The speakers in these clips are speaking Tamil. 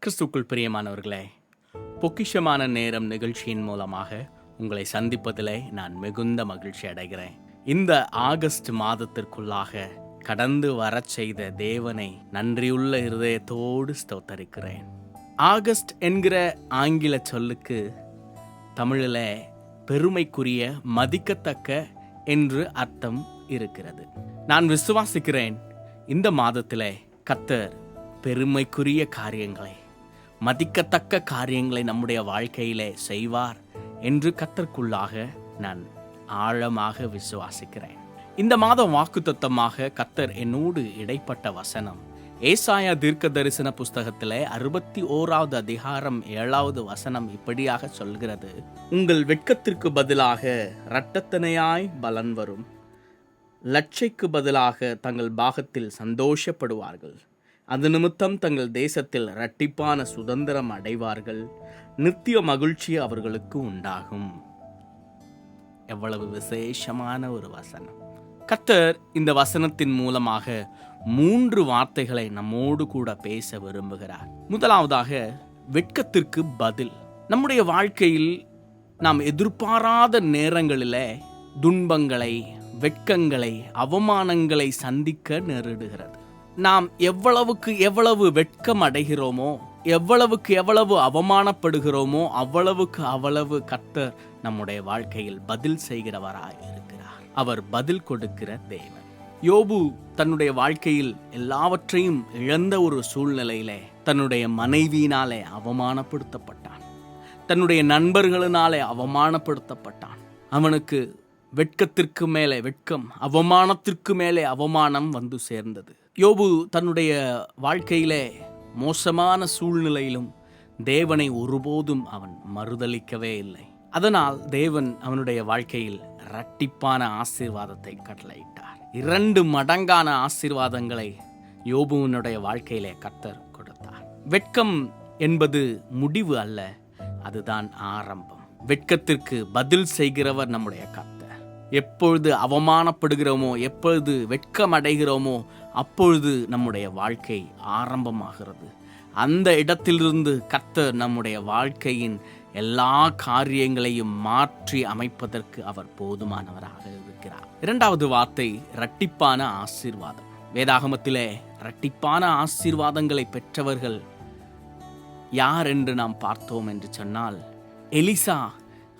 கிறிஸ்துக்குள் பிரியமானவர்களே, பொக்கிஷமான நேரம் நிகழ்ச்சியின் மூலமாக உங்களை சந்திப்பதிலே நான் மிகுந்த மகிழ்ச்சி அடைகிறேன். இந்த ஆகஸ்ட் மாதத்திற்குள்ளாக கடந்து வரச் செய்த தேவனை நன்றியுள்ள இருதயத்தோடு ஸ்தோத்தரிக்கிறேன். ஆகஸ்ட் என்கிற ஆங்கில சொல்லுக்கு தமிழில் பெருமைக்குரிய, மதிக்கத்தக்க என்று அர்த்தம் இருக்கிறது. நான் விசுவாசிக்கிறேன், இந்த மாதத்திலே கர்த்தர் பெருமைக்குரிய காரியங்களை, மதிக்கத்தக்க காரியங்களை நம்முடைய வாழ்க்கையிலே செய்வார் என்று கர்த்தருக்குள்ளாக நான் ஆழமாக விசுவாசிக்கிறேன். இந்த மாதம் வாக்குத்தத்தமாக கர்த்தர் என்னோடு இடைப்பட்ட வசனம் ஏசாயா தீர்க்க தரிசன புஸ்தகத்திலே 61வது அதிகாரம் 7வது வசனம் இப்படியாக சொல்கிறது: உங்கள் வெட்கத்திற்கு பதிலாக இரட்டத்தனையாய் பலன் வரும், லட்சைக்கு பதிலாக தங்கள் பாகத்தில் சந்தோஷப்படுவார்கள், அது நிமித்தம் தங்கள் தேசத்தில் இரட்டிப்பான சுதந்திரம் அடைவார்கள், நித்திய மகிழ்ச்சி அவர்களுக்கு உண்டாகும். எவ்வளவு விசேஷமான ஒரு வசனம்! கர்த்தர் இந்த வசனத்தின் மூலமாக 3 வார்த்தைகளை நம்மோடு கூட பேச விரும்புகிறார். முதலாவதாக, வெட்கத்திற்கு பதில். நம்முடைய வாழ்க்கையில் நாம் எதிர்பாராத நேரங்களில் துன்பங்களை, வெட்கங்களை, அவமானங்களை சந்திக்க நேரிடுகிறது. நாம் எவ்வளவு வெட்கம் அடைகிறோமோ, எவ்வளவு அவமானப்படுகிறோமோ, அவ்வளவு கர்த்தர் நம்முடைய வாழ்க்கையில் பதில் செய்கிறவராய் இருக்கிறார். அவர் பதில் கொடுக்கிற தேவன். யோபு தன்னுடைய வாழ்க்கையில் எல்லாவற்றையும் இழந்த ஒரு சூழ்நிலையிலே தன்னுடைய மனைவியினாலே அவமானப்படுத்தப்பட்டான், தன்னுடைய நண்பர்களினாலே அவமானப்படுத்தப்பட்டான். அவனுக்கு வெட்கத்திற்கு மேலே வெட்கம், அவமானத்திற்கு மேலே அவமானம் வந்து சேர்ந்தது. யோபு தன்னுடைய வாழ்க்கையிலே மோசமான சூழ்நிலையிலும் தேவனை ஒருபோதும் அவன் மறுதலிக்கவே இல்லை. அதனால் தேவன் அவனுடைய வாழ்க்கையில் இரட்டிப்பான ஆசீர்வாதத்தை கட்டளையிட்டார். 2 மடங்கான ஆசீர்வாதங்களை யோபுவினுடைய வாழ்க்கையிலே கர்த்தர் கொடுத்தார். வெட்கம் என்பது முடிவு அல்ல, அதுதான் ஆரம்பம். வெட்கத்திற்கு பதில் செய்கிறவர் நம்முடைய கர்த்தர். எப்பொழுது அவமானப்படுகிறோமோ, எப்பொழுது வெட்கம் அடைகிறோமோ, அப்பொழுது நம்முடைய வாழ்க்கை ஆரம்பமாகிறது. அந்த இடத்திலிருந்து கர்த்தர் நம்முடைய வாழ்க்கையின் எல்லா காரியங்களையும் மாற்றி அமைப்பதற்கு அவர் போதுமானவராக இருக்கிறார். 2வது வார்த்தை, இரட்டிப்பான ஆசீர்வாதம். வேதாகமத்திலே இரட்டிப்பான ஆசீர்வாதங்களை பெற்றவர்கள் யார் என்று நாம் பார்த்தோம் என்று சொன்னால், எலிசா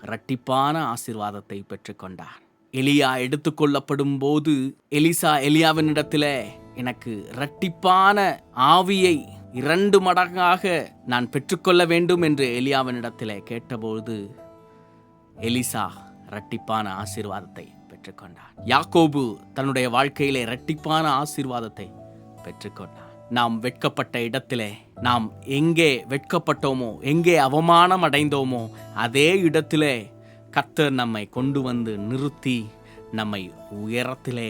இரட்டிப்பான ஆசீர்வாதத்தை பெற்றுக்கொண்டார். எலியா எடுத்துக்கொள்ளப்படும் போது எலியாவினிடத்தில் எனக்கு இரட்டிப்பான ஆவியை 2 மடங்காக நான் பெற்றுக்கொள்ள வேண்டும் என்று எலியாவினிடத்தில் கேட்டபோது எலிசா இரட்டிப்பான ஆசீர்வாதத்தை பெற்றுக்கொண்டார். யாக்கோபு தன்னுடைய வாழ்க்கையிலே இரட்டிப்பான ஆசீர்வாதத்தை பெற்றுக்கொண்டார். நாம் வெட்கப்பட்ட இடத்திலே, நாம் எங்கே வெட்கப்பட்டோமோ, எங்கே அவமானம் அடைந்தோமோ, அதே இடத்திலே கர்த்தர் நம்மை கொண்டு வந்து நிறுத்தி நம்மை உயரத்திலே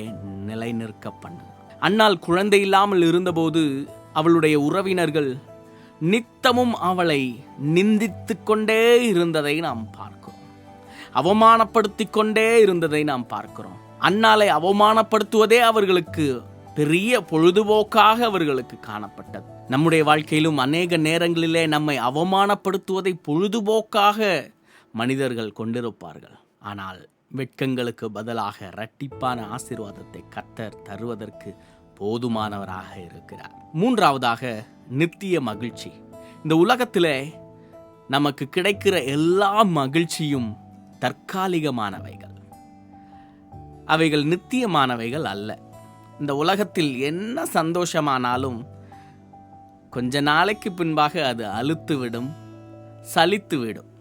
நிலைநிற்க பண்ணும். அன்னாள் குழந்தை இல்லாமல் இருந்தபோது அவளுடைய உறவினர்கள் நித்தமும் அவளை நிந்தித்து கொண்டே இருந்ததை நாம் பார்க்கிறோம், அவமானப்படுத்தி கொண்டே இருந்ததை நாம் பார்க்கிறோம். அன்னாளை அவமானப்படுத்துவதே அவர்களுக்கு பெரிய பொழுதுபோக்காக அவர்களுக்கு காணப்பட்டது. நம்முடைய வாழ்க்கையிலும் அநேக நேரங்களிலே நம்மை அவமானப்படுத்துவதை பொழுதுபோக்காக மனிதர்கள் கொண்டிருப்பார்கள். ஆனால் வெட்கங்களுக்கு பதிலாக இரட்டிப்பான ஆசீர்வாதத்தை கர்த்தர் தருவதற்கு போதுமானவராக இருக்கிறார். 3வதாக, நித்திய மகிழ்ச்சி. இந்த உலகத்திலே நமக்கு கிடைக்கிற எல்லா மகிழ்ச்சியும் தற்காலிகமானவைகள், அவைகள் நித்தியமானவைகள் அல்ல. இந்த உலகத்தில் என்ன சந்தோஷமானாலும் கொஞ்ச நாளைக்கு பின்பாக அது அலுத்துவிடும், சலித்துவிடும்.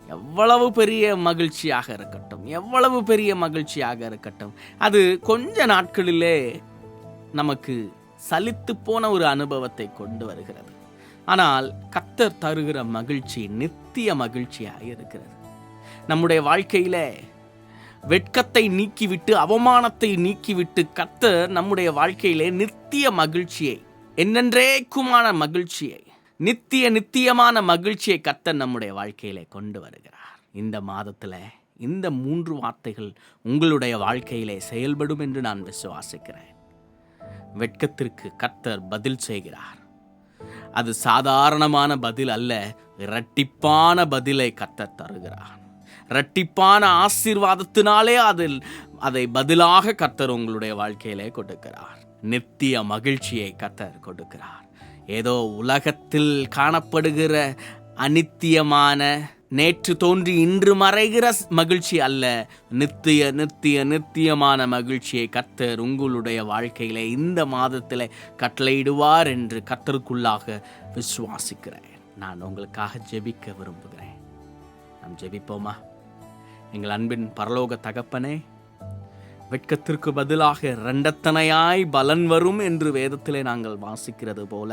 எவ்வளவு பெரிய மகிழ்ச்சியாக இருக்கட்டும், அது கொஞ்ச நாட்களிலே நமக்கு சலித்து போன ஒரு அனுபவத்தை கொண்டு வருகிறது. ஆனால் கர்த்தர் தருகிற மகிழ்ச்சி நித்திய மகிழ்ச்சியாக இருக்கிறது. நம்முடைய வாழ்க்கையிலே வெட்கத்தை நீக்கிவிட்டு, அவமானத்தை நீக்கிவிட்டு, கர்த்தர் நம்முடைய வாழ்க்கையிலே நித்திய மகிழ்ச்சியை, என்னென்றேக்குமான மகிழ்ச்சியை, நித்தியமான மகிழ்ச்சியை கர்த்தர் நம்முடைய வாழ்க்கையிலே கொண்டு வருகிறார். இந்த மாதத்தில் இந்த 3 வார்த்தைகள் உங்களுடைய வாழ்க்கையிலே செயல்படும் என்று நான் விசுவாசிக்கிறேன். வெட்கத்திற்கு கர்த்தர் பதில் செய்கிறார். அது சாதாரணமான பதில் அல்ல, இரட்டிப்பான பதிலை கர்த்தர் தருகிறார். இரட்டிப்பான ஆசீர்வாதத்தினாலே அதை பதிலாக கர்த்தர் உங்களுடைய வாழ்க்கையிலே கொடுக்கிறார். நித்திய மகிழ்ச்சியை கர்த்தர் கொடுக்கிறார். ஏதோ உலகத்தில் காணப்படுகிற அநித்தியமான, நேற்று தோன்றி இன்று மறைகிற மகிழ்ச்சி அல்ல, நித்தியமான மகிழ்ச்சியை கர்த்தர் உங்களுடைய வாழ்க்கையிலே இந்த மாதத்தில் கட்டளையிடுவார் என்று கர்த்தருக்குள்ளாக விசுவாசிக்கிறேன். நான் உங்களுக்காக ஜெபிக்க விரும்புகிறேன். நாம் ஜெபிப்போமா? எங்கள் அன்பின் பரலோக தகப்பனே, வெட்கத்திற்கு பதிலாக இரண்டத்தனையாய் பலன் வரும் என்று வேதத்திலே நாங்கள் வாசிக்கிறது போல,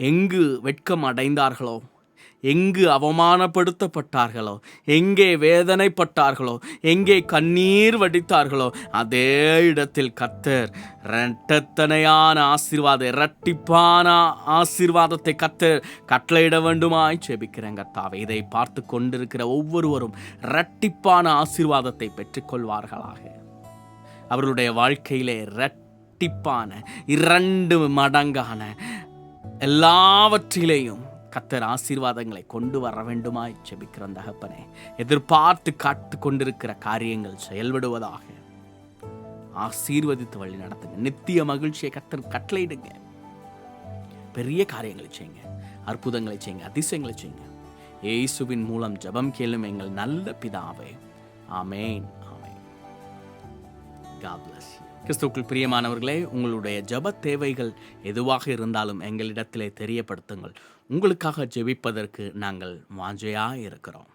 எங்கு வெட்கம் அடைந்தார்களோ, எங்கு அவமானப்படுத்தப்பட்டார்களோ, எங்கே வேதனைப்பட்டார்களோ, எங்கே கண்ணீர் வடித்தார்களோ, அதே இடத்தில் கர்த்தர் இரட்டத்தனையான ஆசீர்வாதம், இரட்டிப்பான ஆசீர்வாதத்தை கர்த்தர் கட்டளையிட வேண்டுமாய் ஜெபிக்கிறேன் கர்த்தாவே. இதை பார்த்து கொண்டிருக்கிற ஒவ்வொருவரும் இரட்டிப்பான ஆசீர்வாதத்தை பெற்றுக்கொள்வார்களாக. அவர்களுடைய வாழ்க்கையிலே இரட்டிப்பான, 2 மடங்கான எல்லாவற்றிலேயும் கர்த்தர் ஆசீர்வாதங்களை கொண்டு வர வேண்டுமாய் ஜெபிக்கிற தகப்பனே, எதிர்பார்த்து காத்து கொண்டிருக்கிற காரியங்கள் செயல்படுவதாக. ஆசீர்வதித்து வழி நடத்துங்க. நித்திய மகிழ்ச்சியை கர்த்தர் கட்டளையிடுங்க. பெரிய காரியங்களை செய்யுங்க, அற்புதங்களை செய்யுங்க, அதிசயங்களை செய்யுங்க. இயேசுவின் மூலம் ஜெபம் கேளும் எங்கள் நல்ல பிதாவே. ஆமென். God bless you. கிறிஸ்துவுக்குள் பிரியமானவர்களே, உங்களுடைய ஜெப தேவைகள் எதுவாக இருந்தாலும் எங்களிடத்திலே தெரியப்படுத்துங்கள். உங்களுக்காக ஜெபிப்பதற்கு நாங்கள் வாஞ்சையாக இருக்கிறோம்.